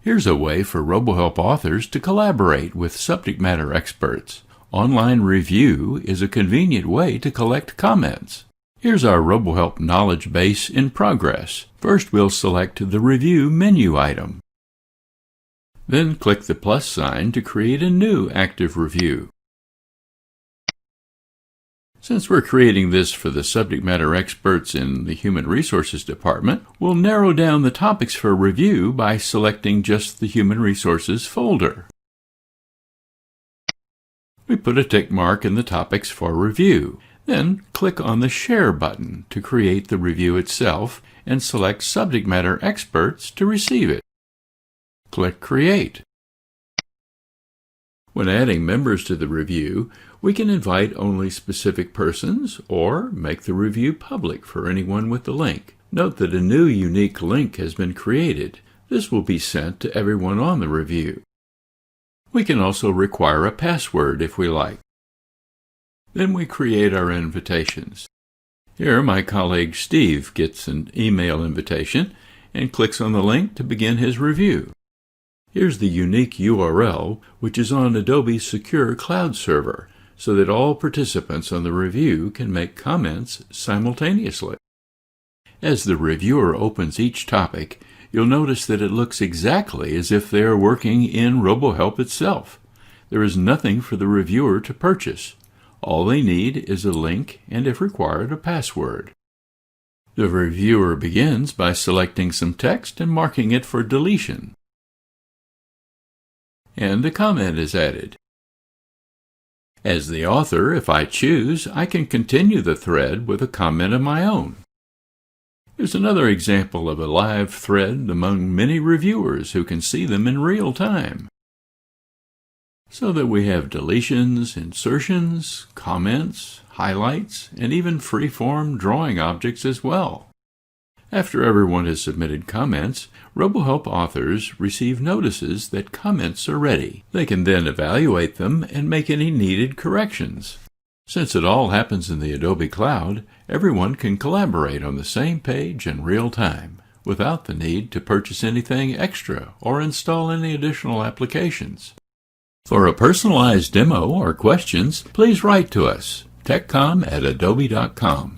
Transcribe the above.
Here's a way for RoboHelp authors to collaborate with subject matter experts. Online review is a convenient way to collect comments. Here's our RoboHelp knowledge base in progress. First, we'll select the Review menu item. Then click the plus sign to create a new active review. Since we're creating this for the subject matter experts in the Human Resources Department, we'll narrow down the topics for review by selecting just the Human Resources folder. We put a tick mark in the topics for review. Then click on the Share button to create the review itself and select Subject Matter Experts to receive it. Click Create. When adding members to the review, we can invite only specific persons or make the review public for anyone with the link. Note that a new unique link has been created. This will be sent to everyone on the review. We can also require a password if we like. Then we create our invitations. Here, my colleague Steve gets an email invitation and clicks on the link to begin his review. Here's the unique URL, which is on Adobe's secure cloud server, so that all participants on the review can make comments simultaneously. As the reviewer opens each topic, you'll notice that it looks exactly as if they are working in RoboHelp itself. There is nothing for the reviewer to purchase. All they need is a link and, if required, a password. The reviewer begins by selecting some text and marking it for deletion. And a comment is added. As the author, if I choose, I can continue the thread with a comment of my own. Here's another example of a live thread among many reviewers who can see them in real time. So that we have deletions, insertions, comments, highlights, and even free-form drawing objects as well. After everyone has submitted comments, RoboHelp authors receive notices that comments are ready. They can then evaluate them and make any needed corrections. Since it all happens in the Adobe Cloud, everyone can collaborate on the same page in real time, without the need to purchase anything extra or install any additional applications. For a personalized demo or questions, please write to us, techcom@adobe.com.